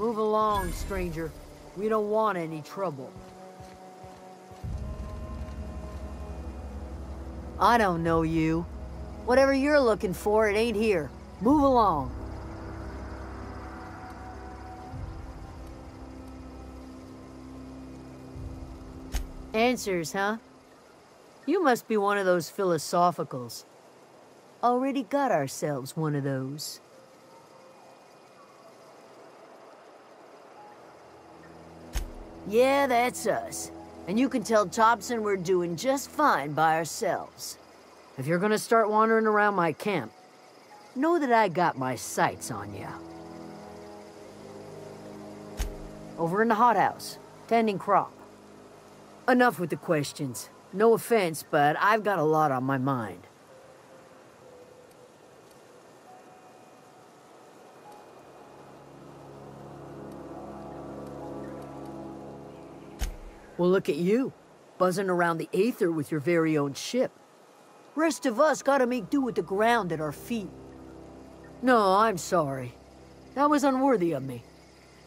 Move along, stranger. We don't want any trouble. I don't know you. Whatever you're looking for, it ain't here. Move along. Answers, huh? You must be one of those philosophicals. Already got ourselves one of those. Yeah, that's us. And you can tell Thompson we're doing just fine by ourselves. If you're gonna start wandering around my camp, know that I got my sights on you. Over in the hothouse, tending crop. Enough with the questions. No offense, but I've got a lot on my mind. Well, look at you, buzzing around the aether with your very own ship. Rest of us gotta make do with the ground at our feet. No, I'm sorry. That was unworthy of me.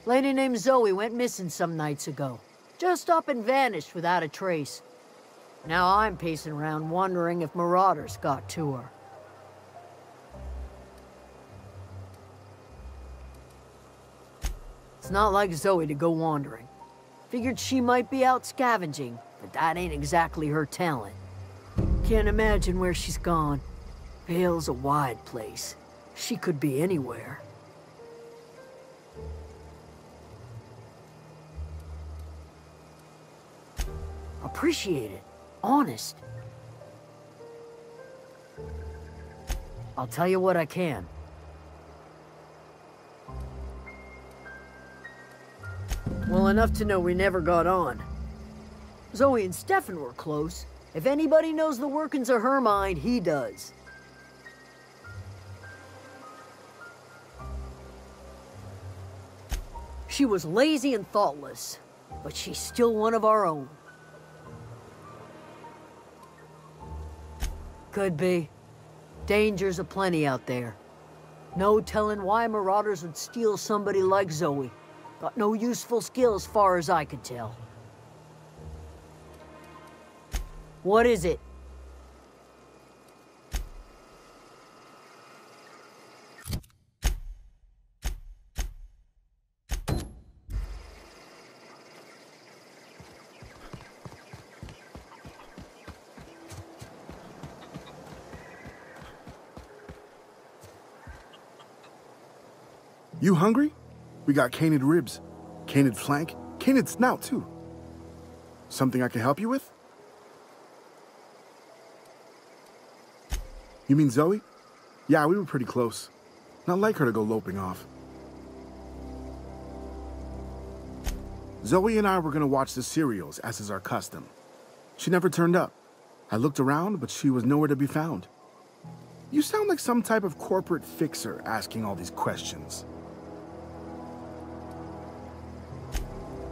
Lady named Zoe went missing some nights ago. Just up and vanished without a trace. Now I'm pacing around wondering if marauders got to her. It's not like Zoe to go wandering. Figured she might be out scavenging, but that ain't exactly her talent. Can't imagine where she's gone. Vale's a wide place. She could be anywhere. Appreciate it. Honest. I'll tell you what I can. Well, enough to know we never got on. Zoe and Stefan were close. If anybody knows the workings of her mind, he does. She was lazy and thoughtless, but she's still one of our own. Could be. Dangers aplenty out there. No telling why marauders would steal somebody like Zoe. Got no useful skill as far as I could tell. What is it? You hungry? We got canid ribs, canid flank, canid snout too. Something I can help you with? You mean Zoe? Yeah, we were pretty close. Not like her to go loping off. Zoe and I were gonna watch the serials, as is our custom. She never turned up. I looked around, but she was nowhere to be found. You sound like some type of corporate fixer asking all these questions.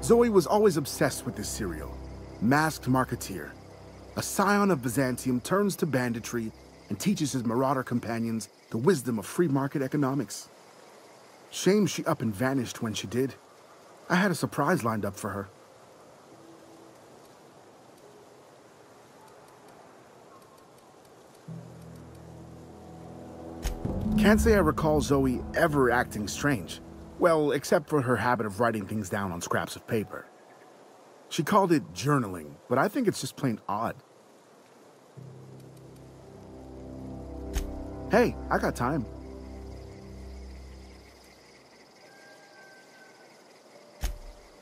Zoe was always obsessed with this serial. Masked Marketeer. A scion of Byzantium turns to banditry and teaches his marauder companions the wisdom of free market economics. Shame she up and vanished when she did. I had a surprise lined up for her. Can't say I recall Zoe ever acting strange. Well, except for her habit of writing things down on scraps of paper. She called it journaling, but I think it's just plain odd. Hey, I got time.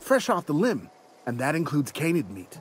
Fresh off the limb, and that includes canid meat.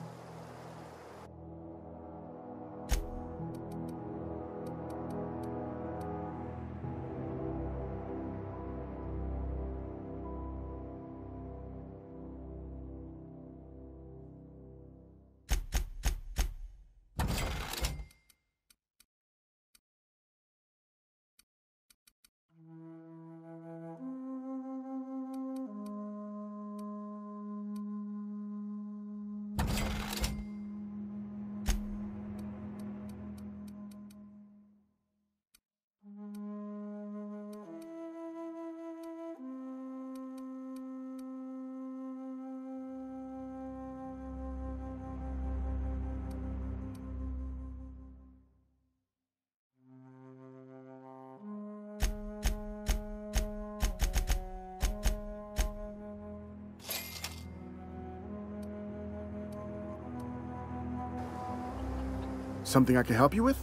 Something I can help you with?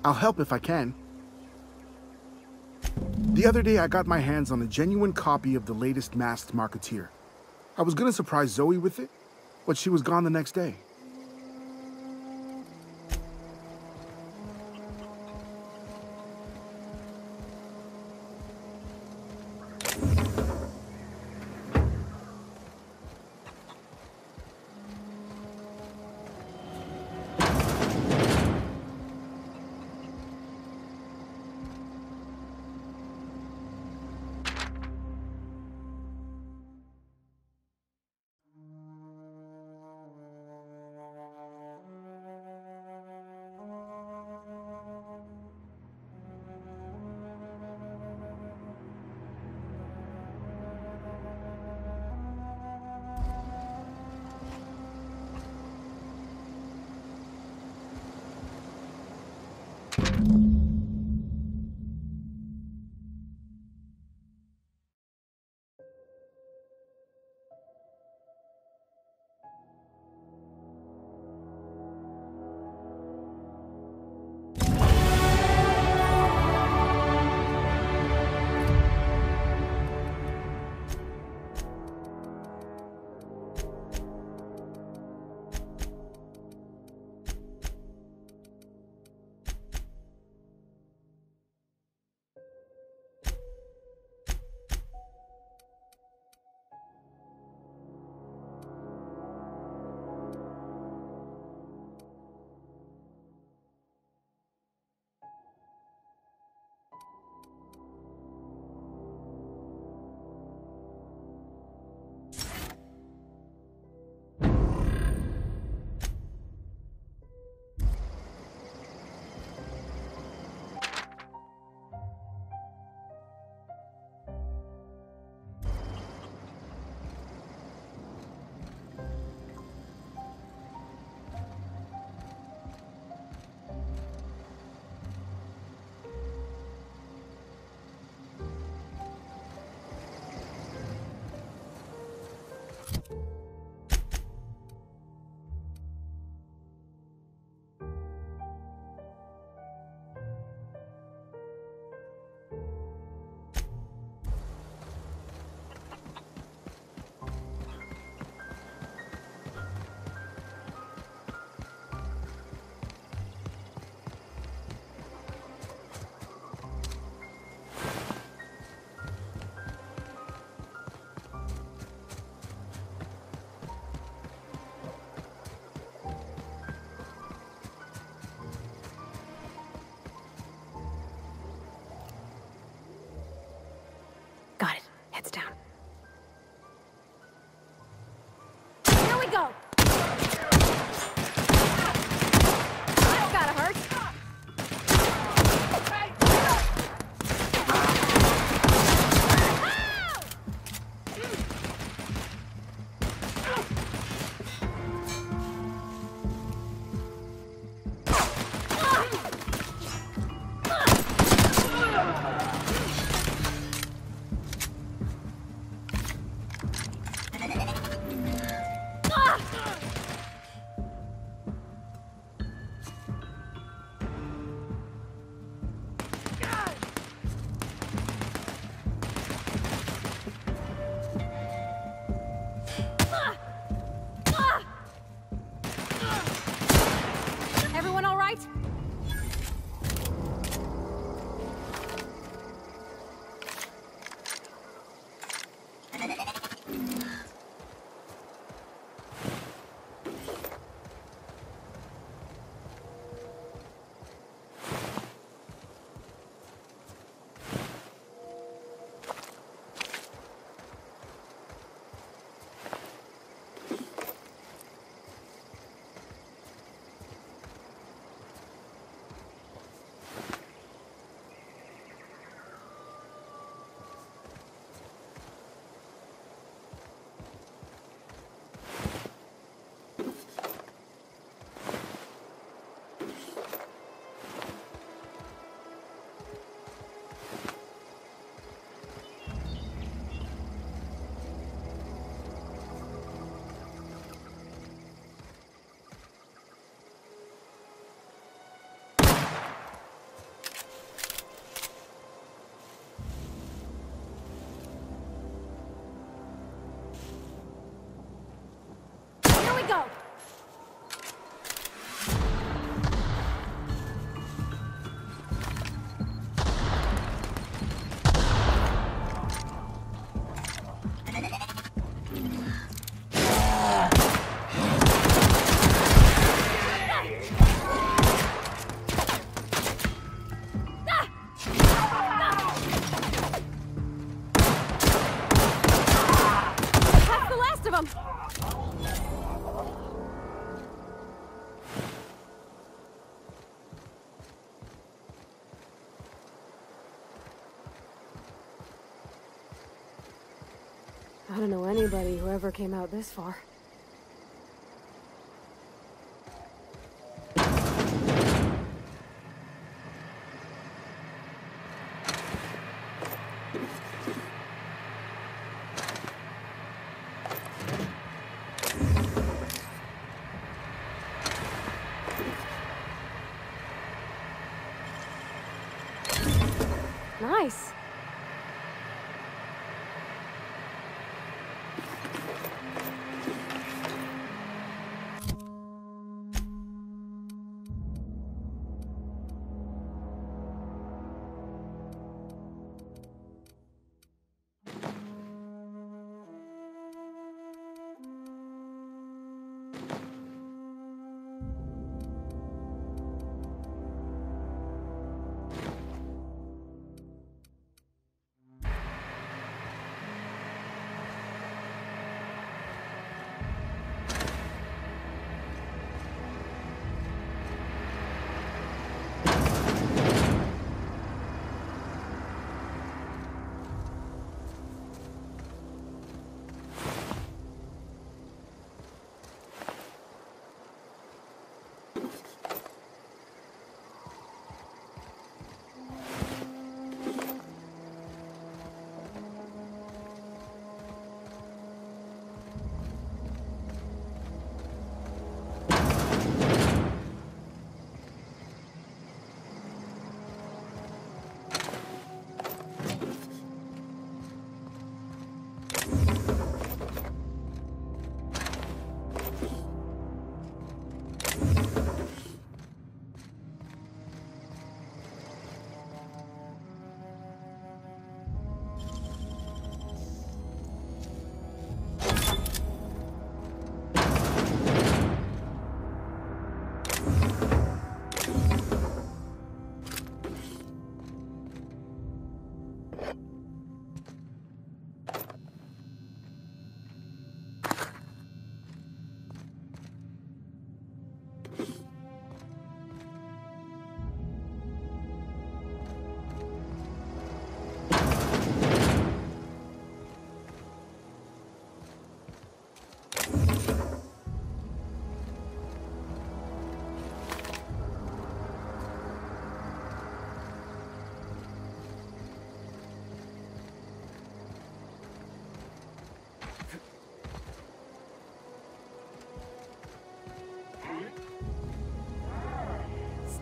I'll help if I can. The other day, I got my hands on a genuine copy of the latest Masked Marketeer. I was gonna surprise Zoe with it, but she was gone the next day. Got it. Heads down. Here we go! That's gotta hurt. Ah! we go! I don't know anybody who ever came out this far. Nice.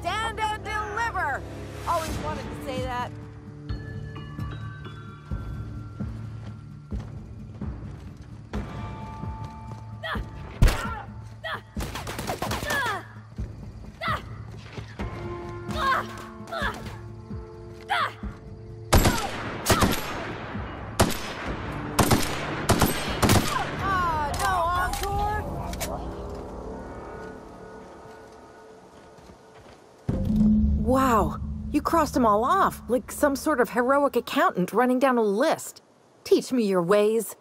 Stand and deliver! Always wanted to say that. Wow, you crossed them all off, like some sort of heroic accountant running down a list. Teach me your ways.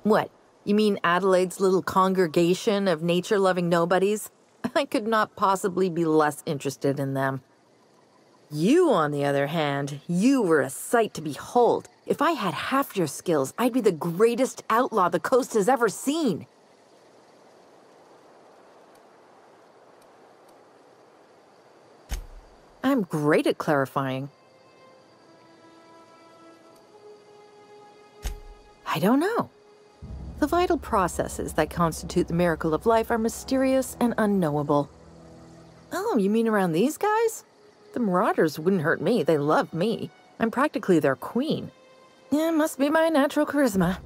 What, you mean Adelaide's little congregation of nature-loving nobodies? I could not possibly be less interested in them. You, on the other hand, you were a sight to behold. If I had half your skills, I'd be the greatest outlaw the coast has ever seen. I'm great at clarifying. I don't know. The vital processes that constitute the miracle of life are mysterious and unknowable. Oh, you mean around these guys? The Marauders wouldn't hurt me. They love me. I'm practically their queen. Yeah, it must be my natural charisma.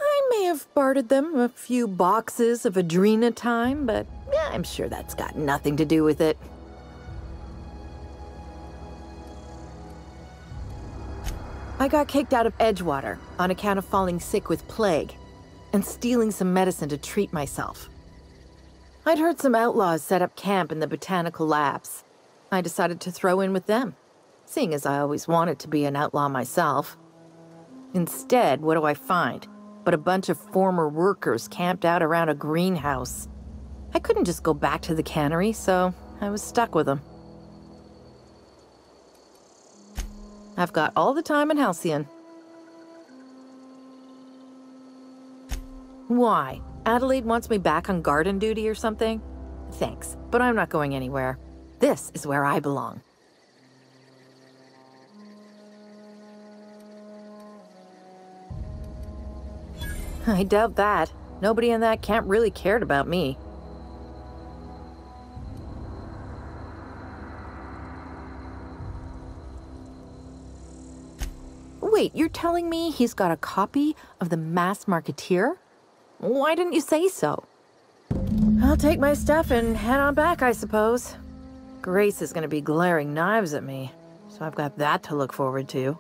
I may have bartered them a few boxes of Adrena time, but yeah, I'm sure that's got nothing to do with it. I got kicked out of Edgewater on account of falling sick with plague and stealing some medicine to treat myself. I'd heard some outlaws set up camp in the botanical labs. I decided to throw in with them, seeing as I always wanted to be an outlaw myself. Instead, what do I find but a bunch of former workers camped out around a greenhouse? I couldn't just go back to the cannery, so I was stuck with them. I've got all the time in Halcyon. Why? Adelaide wants me back on garden duty or something? Thanks, but I'm not going anywhere. This is where I belong. I doubt that. Nobody in that camp really cared about me. Wait, you're telling me he's got a copy of the Mass Marketeer? Why didn't you say so? I'll take my stuff and head on back, I suppose. Grace is going to be glaring knives at me, so I've got that to look forward to.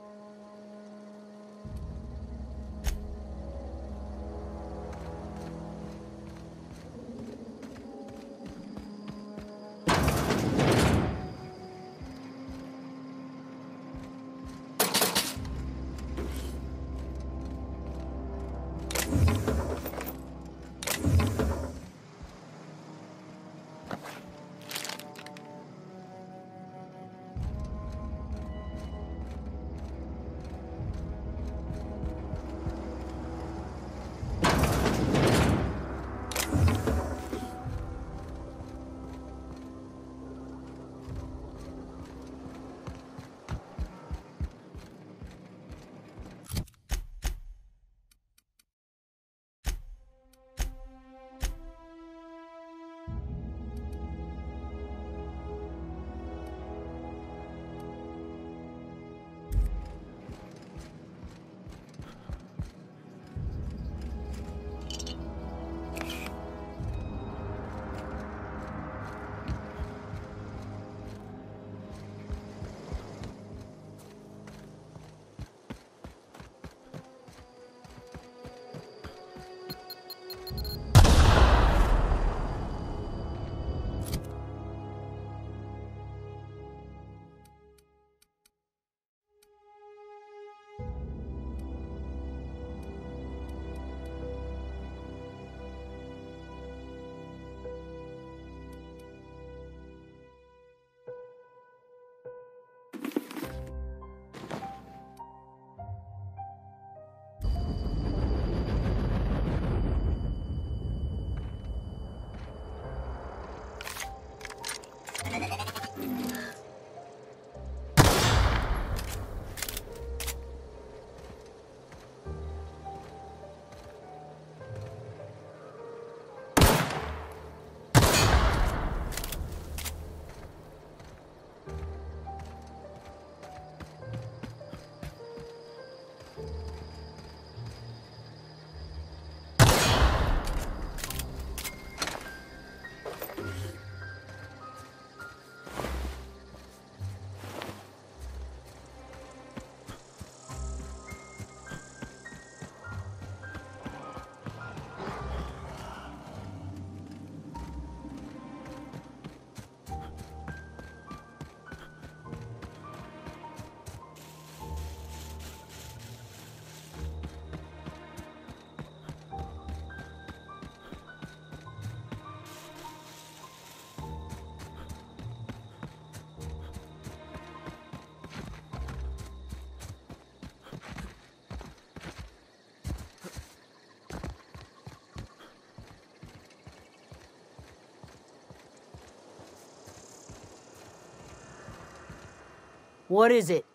What is it?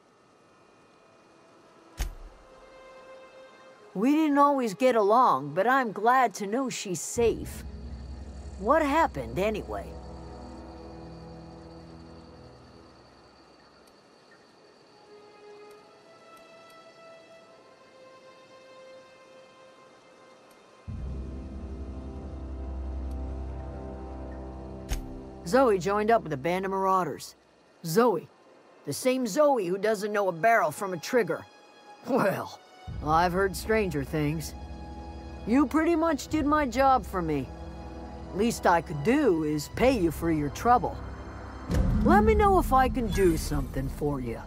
We didn't always get along, but I'm glad to know she's safe. What happened, anyway? Zoe joined up with a band of marauders. Zoe. The same Zoe who doesn't know a barrel from a trigger. Well, I've heard stranger things. You pretty much did my job for me. Least I could do is pay you for your trouble. Let me know if I can do something for you.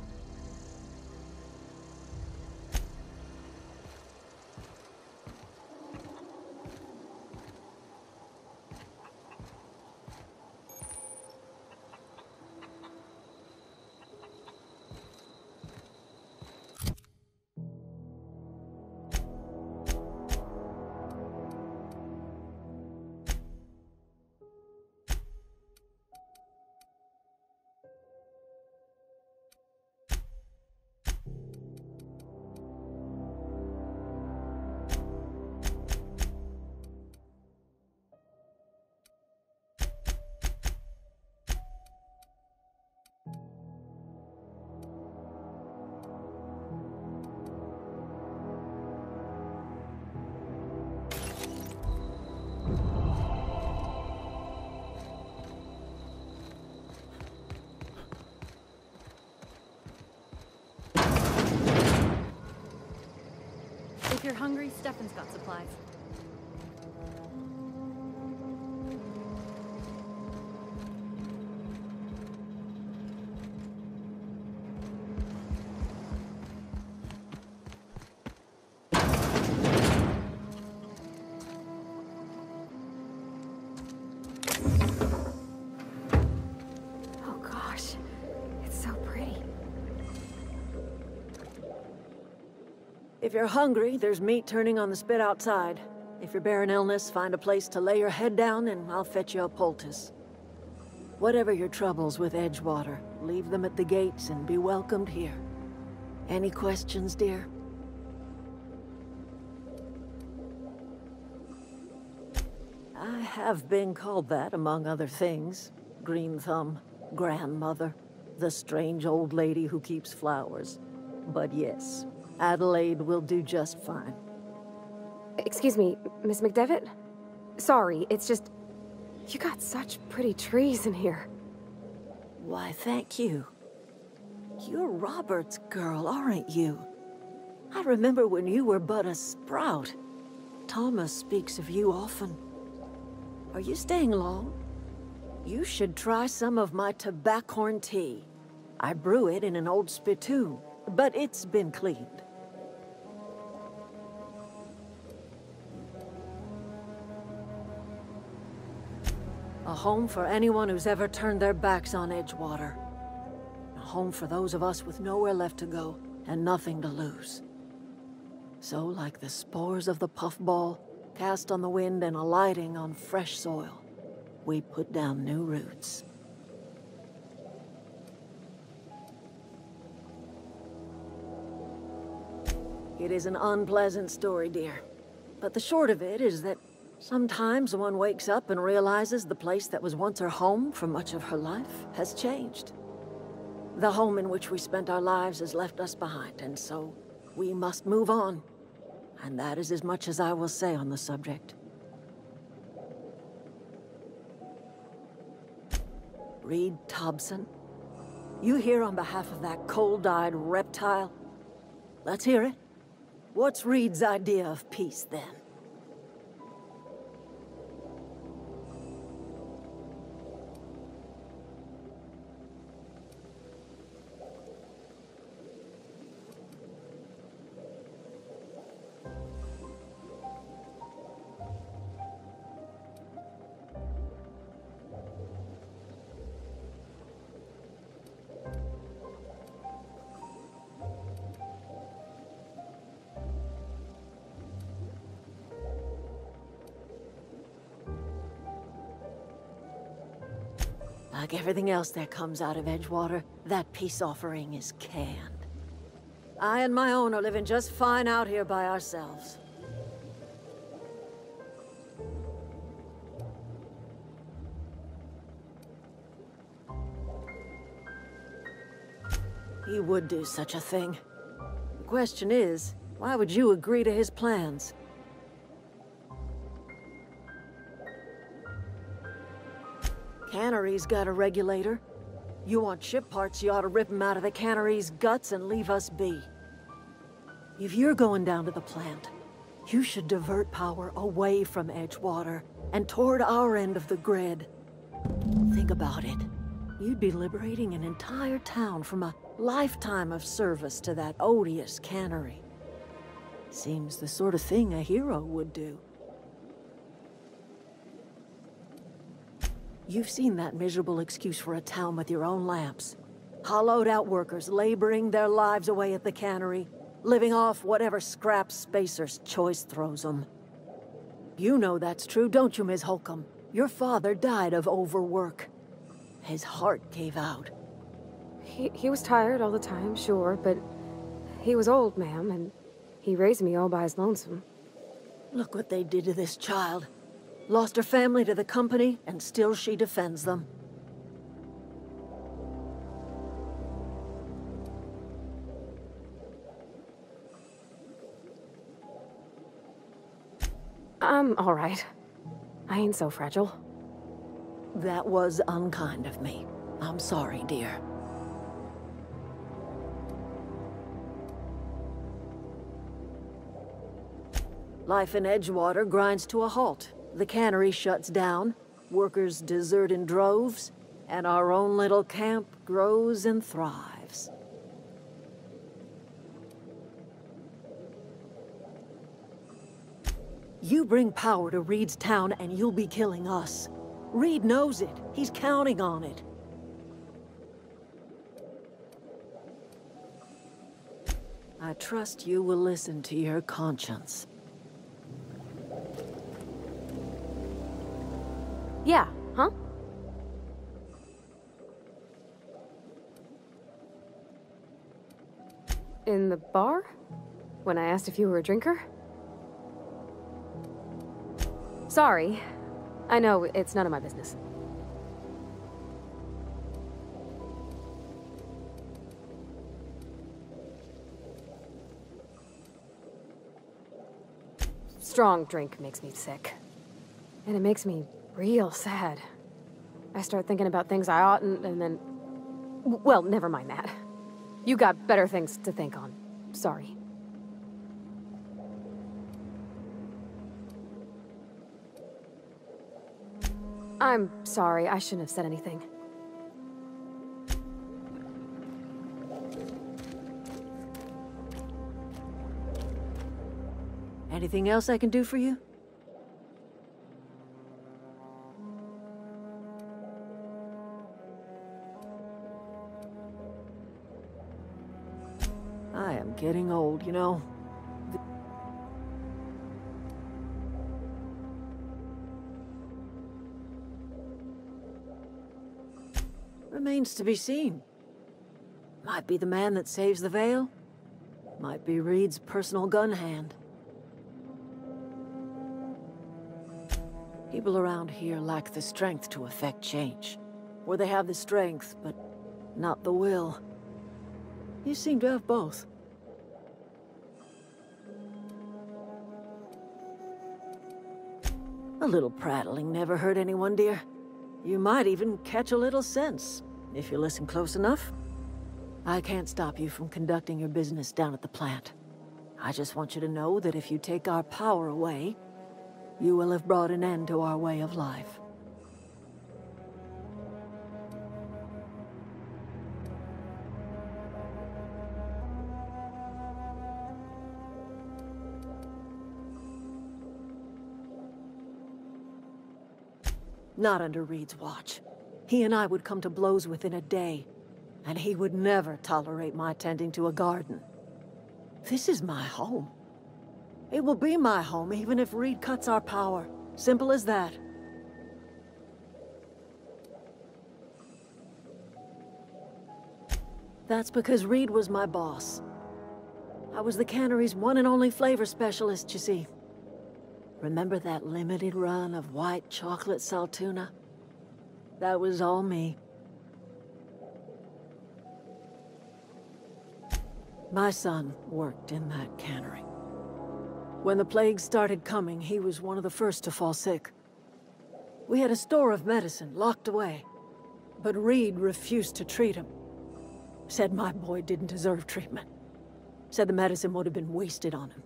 If you're hungry, Stefan's got supplies. Oh gosh, it's so pretty. If you're hungry, there's meat turning on the spit outside. If you're bearing illness, find a place to lay your head down and I'll fetch you a poultice. Whatever your troubles with Edgewater, leave them at the gates and be welcomed here. Any questions, dear? I have been called that, among other things. Green Thumb, grandmother, the strange old lady who keeps flowers. But yes, Adelaide will do just fine. Excuse me, Miss McDevitt? Sorry, it's just... You got such pretty trees in here. Why, thank you. You're Robert's girl, aren't you? I remember when you were but a sprout. Thomas speaks of you often. Are you staying long? You should try some of my tobaccorn tea. I brew it in an old spittoon, but it's been cleaned. A home for anyone who's ever turned their backs on Edgewater. A home for those of us with nowhere left to go and nothing to lose. So, like the spores of the puffball, cast on the wind and alighting on fresh soil, we put down new roots. It is an unpleasant story, dear. But the short of it is that sometimes one wakes up and realizes the place that was once her home for much of her life has changed. The home in which we spent our lives has left us behind, and so we must move on. And that is as much as I will say on the subject. Reed Thompson? You here on behalf of that cold-eyed reptile? Let's hear it. What's Reed's idea of peace, then? Like everything else that comes out of Edgewater, that peace offering is canned. I and my own are living just fine out here by ourselves. He would do such a thing. The question is, why would you agree to his plans? Cannery's got a regulator. You want ship parts, you ought to rip him out of the cannery's guts and leave us be. If you're going down to the plant, you should divert power away from Edgewater and toward our end of the grid. Think about it. You'd be liberating an entire town from a lifetime of service to that odious cannery. Seems the sort of thing a hero would do. You've seen that miserable excuse for a town with your own lamps. Hollowed out workers laboring their lives away at the cannery, living off whatever scrap Spacer's choice throws them. You know that's true, don't you, Ms. Holcomb? Your father died of overwork. His heart gave out. He was tired all the time, sure, but he was old, ma'am, and he raised me all by his lonesome. Look what they did to this child. Lost her family to the company, and still she defends them. I'm all right. I ain't so fragile. That was unkind of me. I'm sorry, dear. Life in Edgewater grinds to a halt. The cannery shuts down, workers desert in droves, and our own little camp grows and thrives. You bring power to Reed's town and you'll be killing us. Reed knows it. He's counting on it. I trust you will listen to your conscience. Yeah, huh? In the bar? When I asked if you were a drinker? Sorry. I know, it's none of my business. Strong drink makes me sick. And it makes me real sad. I start thinking about things I oughtn't, and then... Well, never mind that. You got better things to think on. Sorry. I'm sorry, I shouldn't have said anything. Anything else I can do for you? I am getting old, you know. Remains to be seen. Might be the man that saves the Veil. Might be Reed's personal gun hand. People around here lack the strength to effect change. Or they have the strength, but not the will. You seem to have both. A little prattling never hurt anyone, dear. You might even catch a little sense, if you listen close enough. I can't stop you from conducting your business down at the plant. I just want you to know that if you take our power away, you will have brought an end to our way of life. Not under Reed's watch. He and I would come to blows within a day, and he would never tolerate my tending to a garden. This is my home. It will be my home even if Reed cuts our power. Simple as that. That's because Reed was my boss. I was the cannery's one and only flavor specialist, you see. Remember that limited run of white chocolate saltuna? That was all me. My son worked in that cannery. When the plague started coming, he was one of the first to fall sick. We had a store of medicine locked away, but Reed refused to treat him. Said my boy didn't deserve treatment. Said the medicine would have been wasted on him.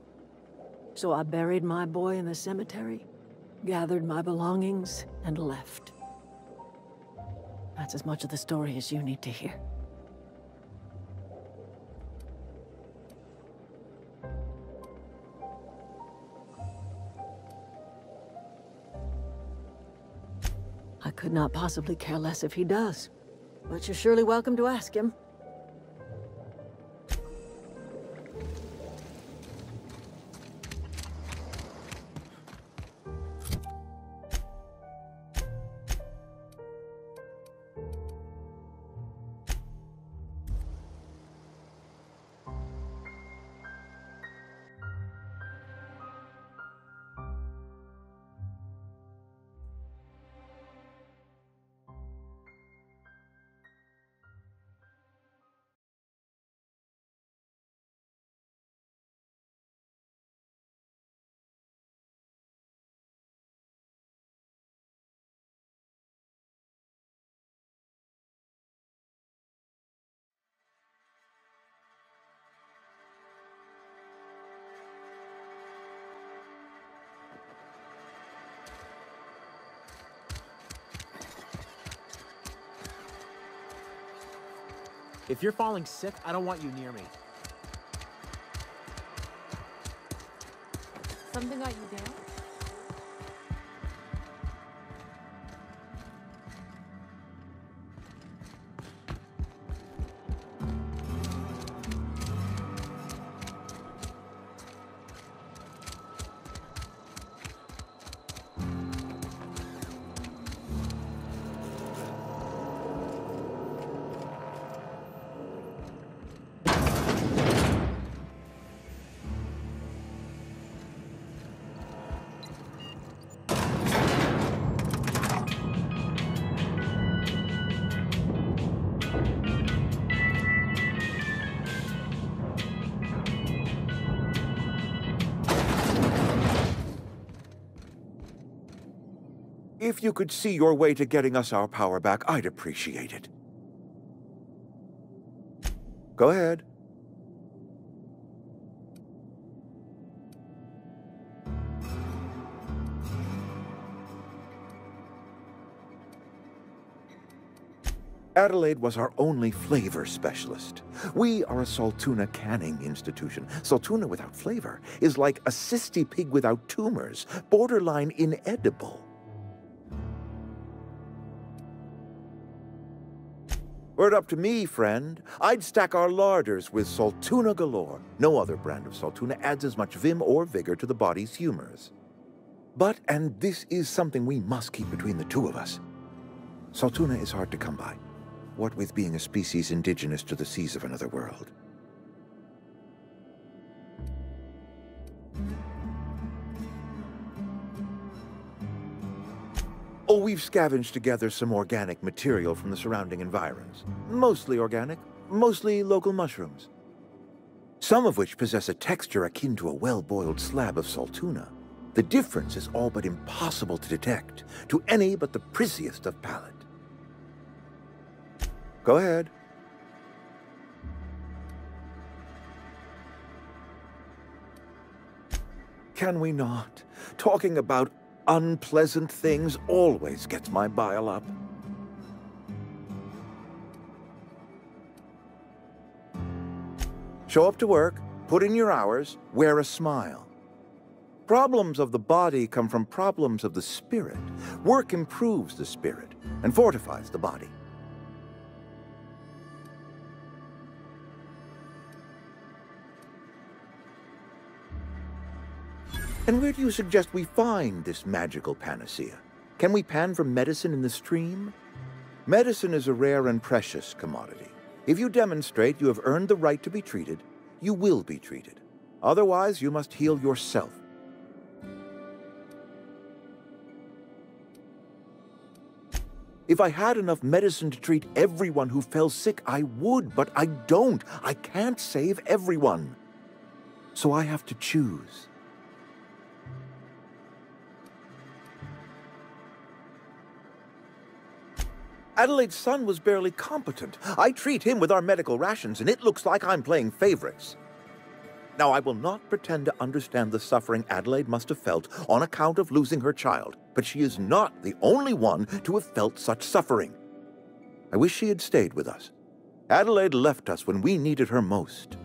So I buried my boy in the cemetery, gathered my belongings, and left. That's as much of the story as you need to hear. I could not possibly care less if he does, but you're surely welcome to ask him. If you're falling sick, I don't want you near me. Something got you down? If you could see your way to getting us our power back, I'd appreciate it. Go ahead. Adelaide was our only flavor specialist. We are a Saltuna canning institution. Saltuna without flavor is like a cysty pig without tumors, borderline inedible. Were it up to me, friend, I'd stack our larders with Saltuna galore. No other brand of Saltuna adds as much vim or vigor to the body's humors. But, and this is something we must keep between the two of us, Saltuna is hard to come by, what with being a species indigenous to the seas of another world. Oh, we've scavenged together some organic material from the surrounding environs. Mostly organic, mostly local mushrooms. Some of which possess a texture akin to a well-boiled slab of Saltuna. The difference is all but impossible to detect to any but the prissiest of palate. Go ahead. Can we not? Talking about unpleasant things always gets my bile up. Show up to work, put in your hours, wear a smile. Problems of the body come from problems of the spirit. Work improves the spirit and fortifies the body. And where do you suggest we find this magical panacea? Can we pan for medicine in the stream? Medicine is a rare and precious commodity. If you demonstrate you have earned the right to be treated, you will be treated. Otherwise, you must heal yourself. If I had enough medicine to treat everyone who fell sick, I would, but I don't. I can't save everyone. So I have to choose. Adelaide's son was barely competent. I treat him with our medical rations, and it looks like I'm playing favorites. Now, I will not pretend to understand the suffering Adelaide must have felt on account of losing her child, but she is not the only one to have felt such suffering. I wish she had stayed with us. Adelaide left us when we needed her most.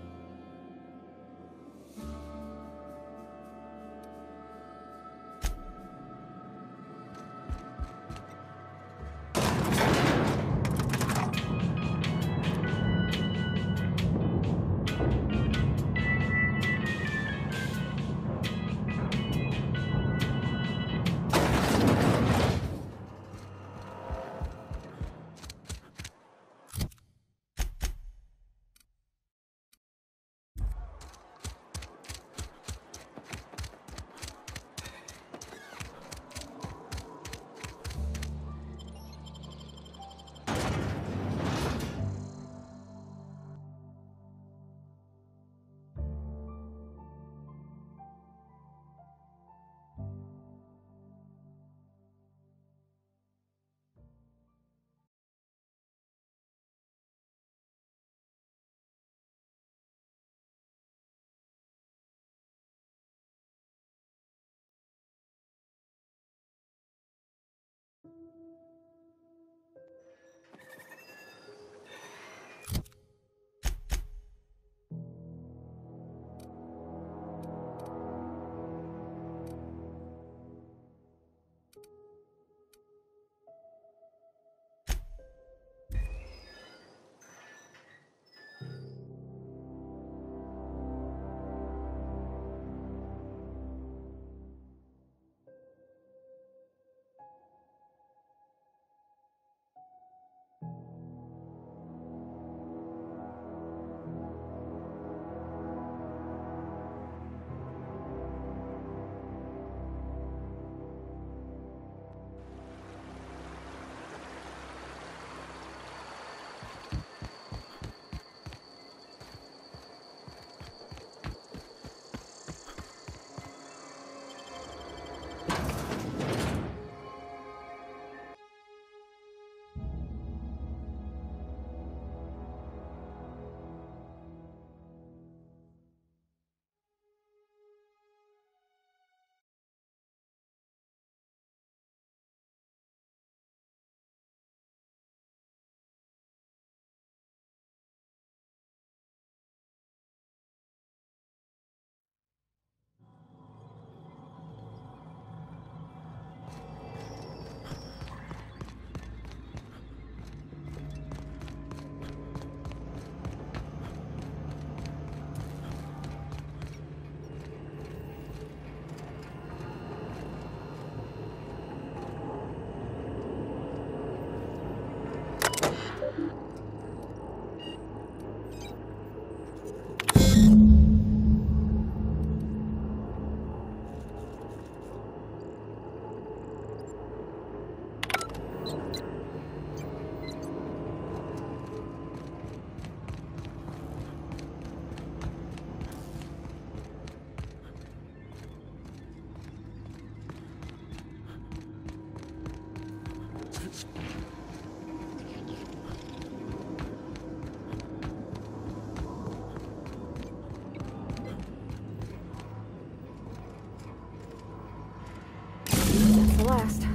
Last.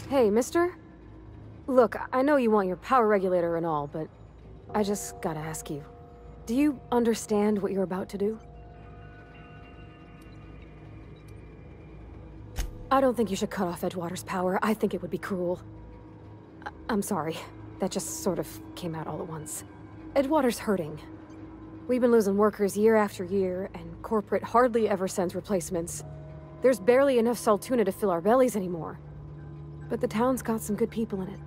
Hey, mister? Look, I know you want your power regulator and all, but I just gotta ask you. Do you understand what you're about to do? I don't think you should cut off Edgewater's power. I think it would be cruel. I'm sorry. That just sort of came out all at once. Edgewater's hurting. We've been losing workers year after year, and corporate hardly ever sends replacements. There's barely enough Saltuna to fill our bellies anymore. But the town's got some good people in it.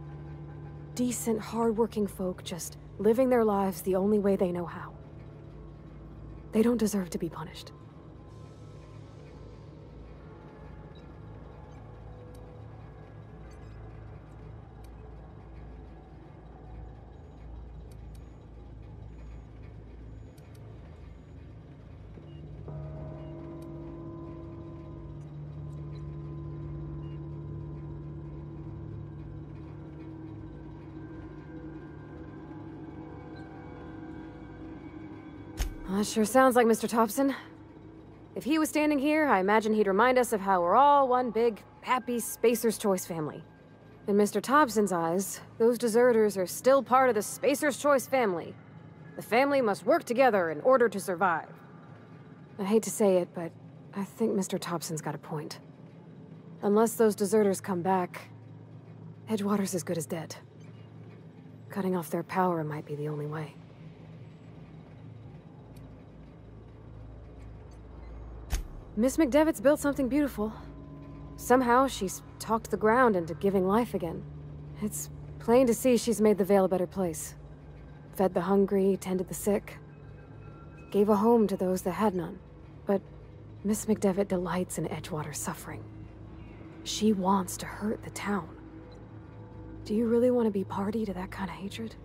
Decent, hard-working folk just living their lives the only way they know how. They don't deserve to be punished. That sure sounds like Mr. Thompson. If he was standing here, I imagine he'd remind us of how we're all one big, happy Spacer's Choice family. In Mr. Thompson's eyes, those deserters are still part of the Spacer's Choice family. The family must work together in order to survive. I hate to say it, but I think Mr. Thompson's got a point. Unless those deserters come back, Edgewater's as good as dead. Cutting off their power might be the only way. Miss McDevitt's built something beautiful. Somehow, she's talked the ground into giving life again. It's plain to see she's made the Vale a better place. Fed the hungry, tended the sick. Gave a home to those that had none. But Miss McDevitt delights in Edgewater's suffering. She wants to hurt the town. Do you really want to be party to that kind of hatred?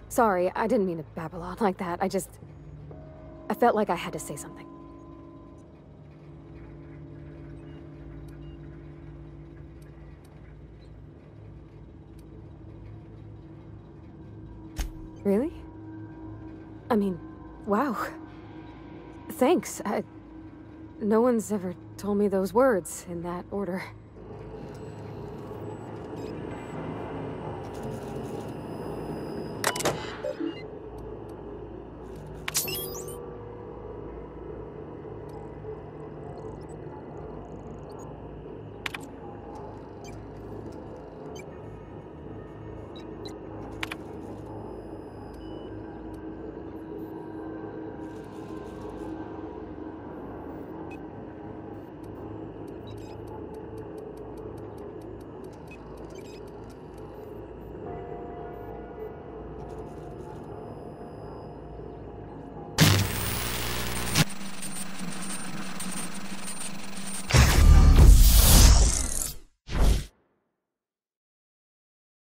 Sorry, I didn't mean to babble on like that. I felt like I had to say something. Really? I mean, wow. Thanks. No one's ever told me those words in that order.